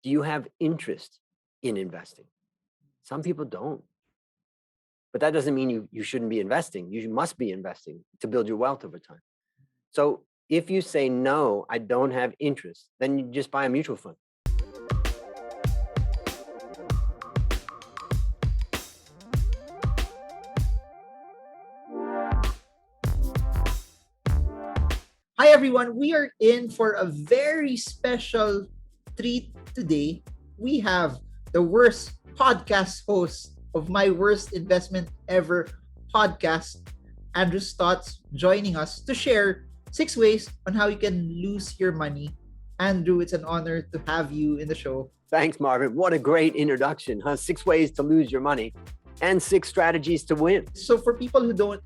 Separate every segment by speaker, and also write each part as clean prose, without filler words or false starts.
Speaker 1: Do you have interest in investing? Some people don't. But that doesn't mean you shouldn't be investing. You must be investing to build your wealth over time. So if you say, no, I don't have interest, then you just buy a mutual fund.
Speaker 2: Hi everyone, we are in for a very special treat today. We have the worst podcast host of my worst investment ever podcast, Andrew Stotz, joining us to share 6 ways on how you can lose your money. Andrew, it's an honor to have you in the show.
Speaker 1: Thanks, Marvin. What a great introduction, huh? 6 ways to lose your money and 6 strategies to win.
Speaker 2: So for people who don't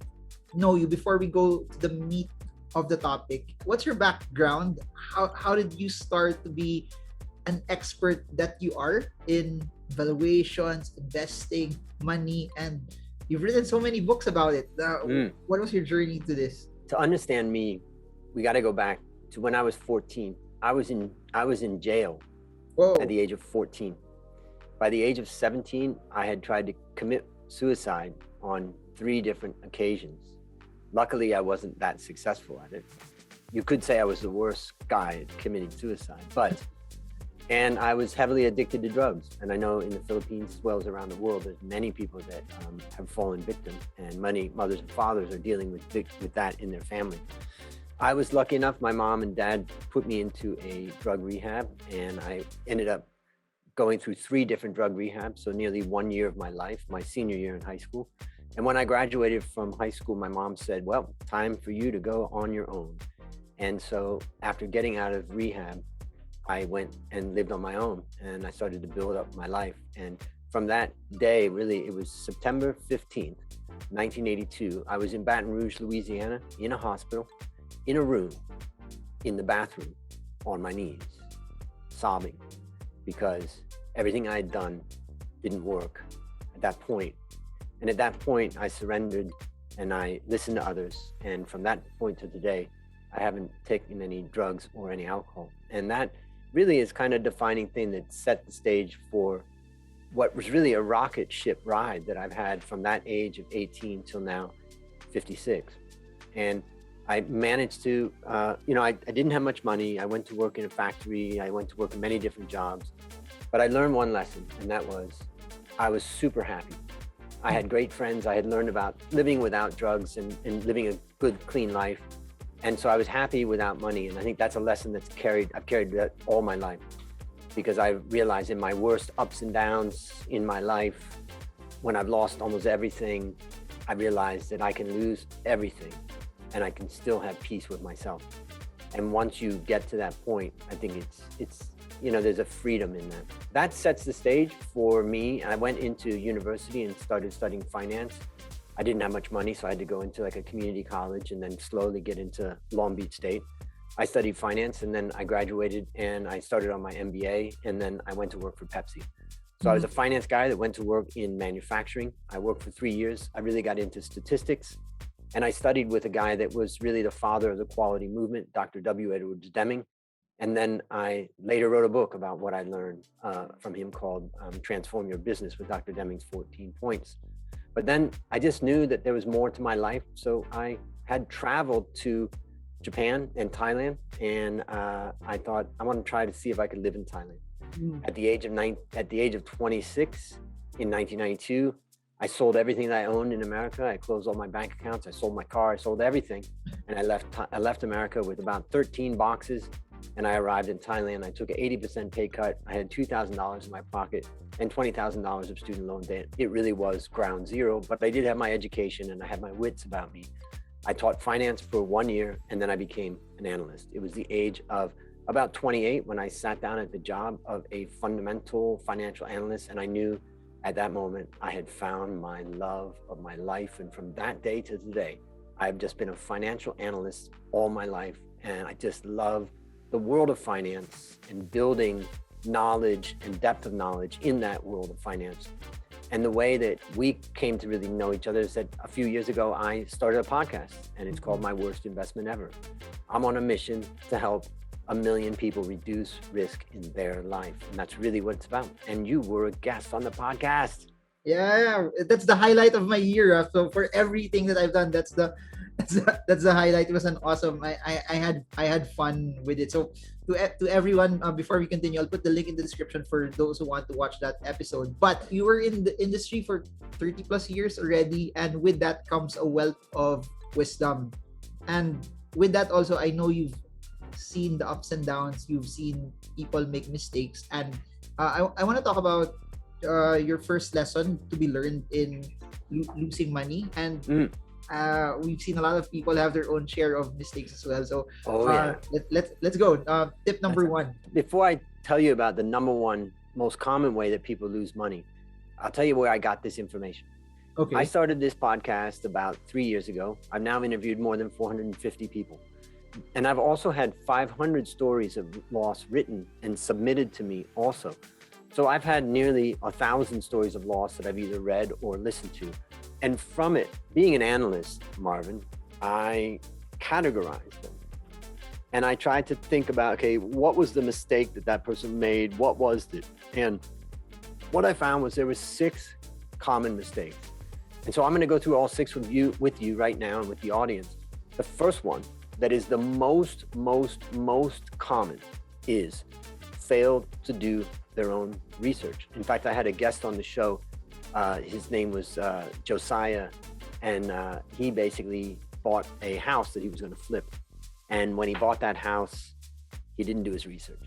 Speaker 2: know you, before we go to the meat of the topic, what's your background? How did you start to be an expert that you are in valuations, investing, money, and you've written so many books about it. What was your journey to this?
Speaker 1: To understand me, we got to go back to when I was 14. I was in jail at the age of 14. By the age of 17, I had tried to commit suicide on 3 different occasions. Luckily, I wasn't that successful at it. You could say I was the worst guy at committing suicide, and I was heavily addicted to drugs. And I know in the Philippines, as well as around the world, there's many people that have fallen victim, and many mothers and fathers are dealing with that in their family. I was lucky enough, my mom and dad put me into a drug rehab, and I ended up going through 3 different drug rehabs, so nearly 1 year of my life, my senior year in high school. And when I graduated from high school, my mom said, well, time for you to go on your own. And so after getting out of rehab, I went and lived on my own, and I started to build up my life. And from that day, really, it was September 15th, 1982. I was in Baton Rouge, Louisiana, in a hospital, in a room, in the bathroom, on my knees, sobbing, because everything I had done didn't work at that point. And at that point, I surrendered and I listened to others. And from that point to today, I haven't taken any drugs or any alcohol. And that really is kind of a defining thing that set the stage for what was really a rocket ship ride that I've had from that age of 18 till now, 56. And I managed to, I didn't have much money. I went to work in a factory. I went to work in many different jobs. But I learned one lesson, and that was I was super happy. I had great friends. I had learned about living without drugs and living a good, clean life. And so I was happy without money. And I think that's a lesson I've carried that all my life, because I realized in my worst ups and downs in my life, when I've lost almost everything, I realized that I can lose everything and I can still have peace with myself. And once you get to that point, I think it's there's a freedom in that. That sets the stage for me. I went into university and started studying finance. I didn't have much money, so I had to go into like a community college and then slowly get into Long Beach State. I studied finance, and then I graduated and I started on my MBA, and then I went to work for Pepsi. So I was a finance guy that went to work in manufacturing. I worked for 3 years. I really got into statistics, and I studied with a guy that was really the father of the quality movement, Dr. W. Edwards Deming. And then I later wrote a book about what I learned from him called Transform Your Business with Dr. Deming's 14 points. But then I just knew that there was more to my life. So I had traveled to Japan and Thailand. And I thought, I want to try to see if I could live in Thailand. At the age of 26 in 1992, I sold everything that I owned in America. I closed all my bank accounts. I sold my car. I sold everything. And I left America with about 13 boxes. And I arrived in Thailand. I took an 80% pay cut. I had $2,000 in my pocket and $20,000 of student loan debt. It really was ground zero, but I did have my education and I had my wits about me. I taught finance for 1 year, and then I became an analyst. It was the age of about 28 when I sat down at the job of a fundamental financial analyst, and I knew at that moment I had found my love of my life. And from that day to today, I've just been a financial analyst all my life, and I just love the world of finance and building knowledge and depth of knowledge in that world of finance. And the way that we came to really know each other is that a few years ago, I started a podcast, and it's called My Worst Investment Ever. I'm on a mission to help 1 million people reduce risk in their life. And that's really what it's about. And you were a guest on the podcast.
Speaker 2: Yeah, that's the highlight of my year. So for everything that I've done, that's the highlight. It was an awesome. I had fun with it. So to everyone, before we continue, I'll put the link in the description for those who want to watch that episode. But you were in the industry for 30 plus years already, and with that comes a wealth of wisdom. And with that also, I know you've seen the ups and downs. You've seen people make mistakes, and I want to talk about your first lesson to be learned in losing money. And we've seen a lot of people have their own share of mistakes as well. So let's go. Tip number one.
Speaker 1: Before I tell you about the number one most common way that people lose money, I'll tell you where I got this information.
Speaker 2: Okay.
Speaker 1: I started this podcast about 3 years ago. I've now interviewed more than 450 people. And I've also had 500 stories of loss written and submitted to me also. So I've had nearly 1,000 stories of loss that I've either read or listened to. And from it, being an analyst, Marvin, I categorized them. And I tried to think about, okay, what was the mistake that person made? What was it? And what I found was there were 6 common mistakes. And so I'm going to go through all 6 with you right now and with the audience. The first one that is the most common is failed to do their own research. In fact, I had a guest on the show. His name was Josiah, and he basically bought a house that he was going to flip. And when he bought that house, he didn't do his research.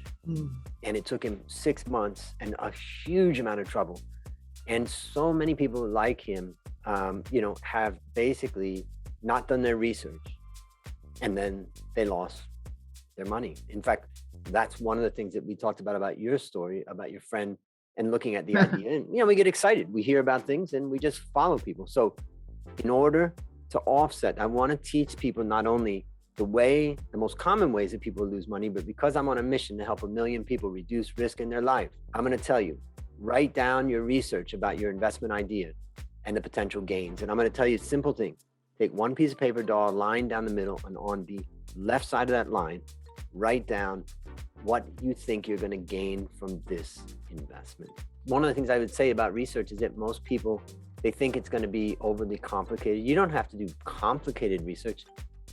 Speaker 1: And it took him 6 months and a huge amount of trouble. And so many people like him, have basically not done their research, and then they lost their money. In fact, that's one of the things that we talked about your story, about your friend, and looking at the idea. And, we get excited. We hear about things and we just follow people. So in order to offset, I want to teach people not only the most common ways that people lose money, but because I'm on a mission to help 1 million people reduce risk in their life, I'm going to tell you, write down your research about your investment idea and the potential gains. And I'm going to tell you a simple thing. Take one piece of paper, draw a line down the middle, and on the left side of that line, write down what you think you're going to gain from this investment. One of the things I would say about research is that most people, they think it's going to be overly complicated. You don't have to do complicated research.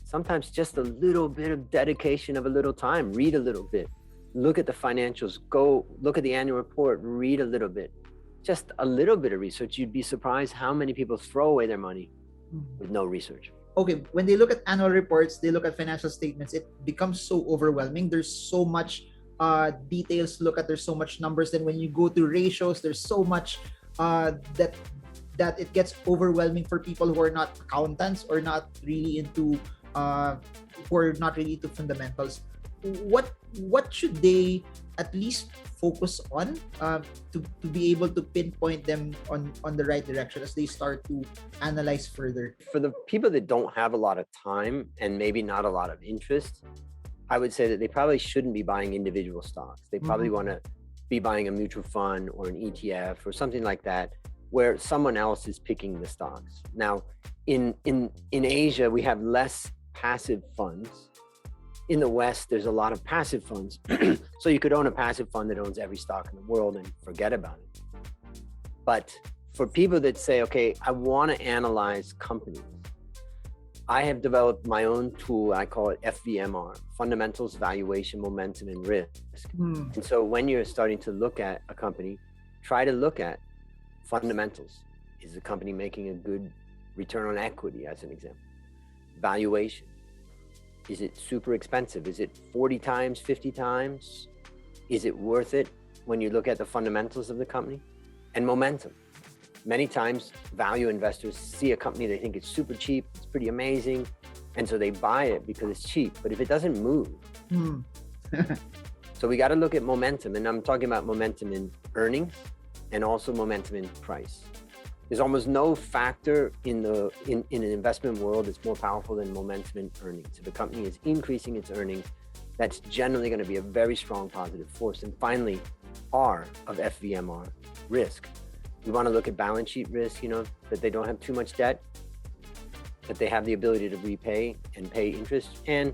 Speaker 1: Sometimes just a little bit of dedication of a little time, read a little bit, look at the financials, go look at the annual report, read a little bit, just a little bit of research. You'd be surprised how many people throw away their money with no research.
Speaker 2: Okay, when they look at annual reports, they look at financial statements, it becomes so overwhelming. There's so much details to look at. There's so much numbers. Then when you go to ratios, there's so much that it gets overwhelming for people who are not accountants or not really into who are not really into fundamentals. What should they at least focus on to be able to pinpoint them on the right direction as they start to analyze further?
Speaker 1: For the people that don't have a lot of time and maybe not a lot of interest, I would say that they probably shouldn't be buying individual stocks. They probably want to be buying a mutual fund or an ETF or something like that, where someone else is picking the stocks. Now, in Asia, we have less passive funds. In the West, there's a lot of passive funds. So you could own a passive fund that owns every stock in the world and forget about it. But for people that say, okay, I want to analyze companies, I have developed my own tool. I call it FVMR, Fundamentals, Valuation, Momentum, and Risk. And so when you're starting to look at a company, try to look at fundamentals. Is the company making a good return on equity, as an example? Valuation. Is it super expensive? Is it 40 times, 50 times? Is it worth it when you look at the fundamentals of the company? And momentum. Many times, value investors see a company, they think it's super cheap, it's pretty amazing, and so they buy it because it's cheap. But if it doesn't move, so we got to look at momentum, and I'm talking about momentum in earnings and also momentum in price. There's almost no factor in an investment world that's more powerful than momentum in earnings. If a company is increasing its earnings, that's generally going to be a very strong positive force. And finally, R of FVMR, risk. We want to look at balance sheet risk, that they don't have too much debt, that they have the ability to repay and pay interest, and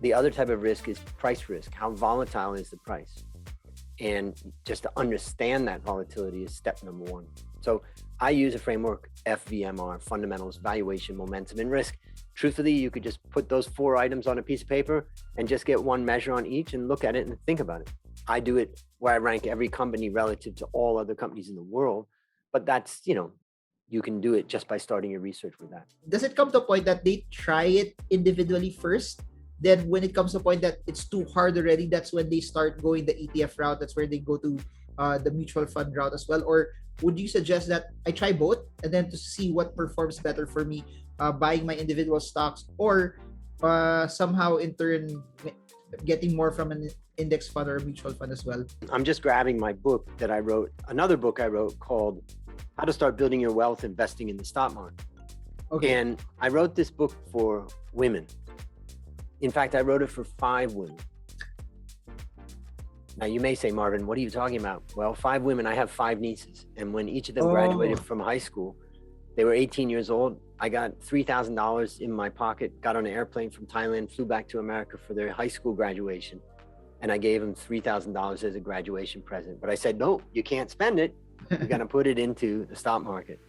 Speaker 1: The other type of risk is price risk. How volatile is the price? And just to understand that volatility is step number one. So I use a framework, FVMR, fundamentals, valuation, momentum, and risk. Truthfully, you could just put those 4 items on a piece of paper and just get one measure on each and look at it and think about it. I do it where I rank every company relative to all other companies in the world, but that's, you can do it just by starting your research with that.
Speaker 2: Does it come to a point that they try it individually first? Then when it comes to a point that it's too hard already, that's when they start going the ETF route. That's where they go to the mutual fund route as well. Or would you suggest that I try both and then to see what performs better for me, buying my individual stocks, or somehow in turn getting more from an index fund or a mutual fund as well?
Speaker 1: I'm just grabbing my book that I wrote, another book I wrote called How to Start Building Your Wealth Investing in the Stock Market. Okay. And I wrote this book for women. In fact, I wrote it for 5 women. Now you may say, Marvin, what are you talking about? Well, 5 women, I have 5 nieces. And when each of them graduated from high school, they were 18 years old. I got $3,000 in my pocket, got on an airplane from Thailand, flew back to America for their high school graduation. And I gave them $3,000 as a graduation present. But I said, no, you can't spend it. You're gonna put it into the stock market.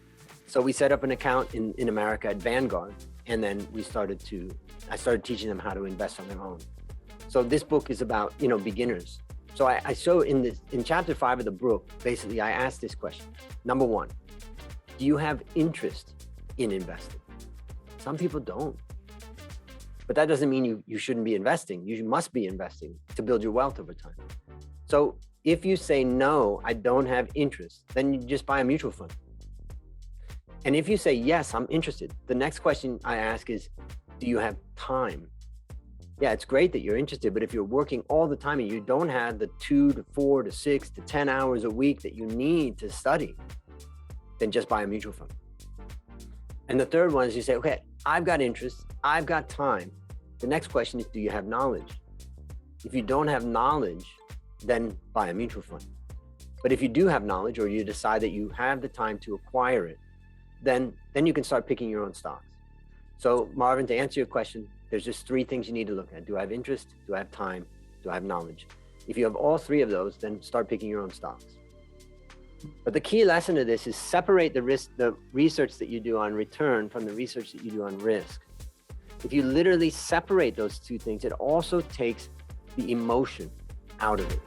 Speaker 1: So we set up an account in America at Vanguard. And then I started teaching them how to invest on their own. So this book is about, beginners. So I show in chapter 5 of the book, basically I asked this question. Number 1, do you have interest in investing? Some people don't. But that doesn't mean you shouldn't be investing. You must be investing to build your wealth over time. So if you say, no, I don't have interest, then you just buy a mutual fund. And if you say, yes, I'm interested, the next question I ask is, do you have time? Yeah, it's great that you're interested, but if you're working all the time and you don't have the 2 to 4 to 6 to 10 hours a week that you need to study, then just buy a mutual fund. And the third one is you say, okay, I've got interest, I've got time. The next question is, do you have knowledge? If you don't have knowledge, then buy a mutual fund. But if you do have knowledge, or you decide that you have the time to acquire it, then you can start picking your own stocks. So Marvin, to answer your question, there's just 3 things you need to look at. Do I have interest? Do I have time? Do I have knowledge? If you have all 3 of those, then start picking your own stocks. But the key lesson of this is separate the research that you do on return from the research that you do on risk. If you literally separate those 2 things, it also takes the emotion out of it.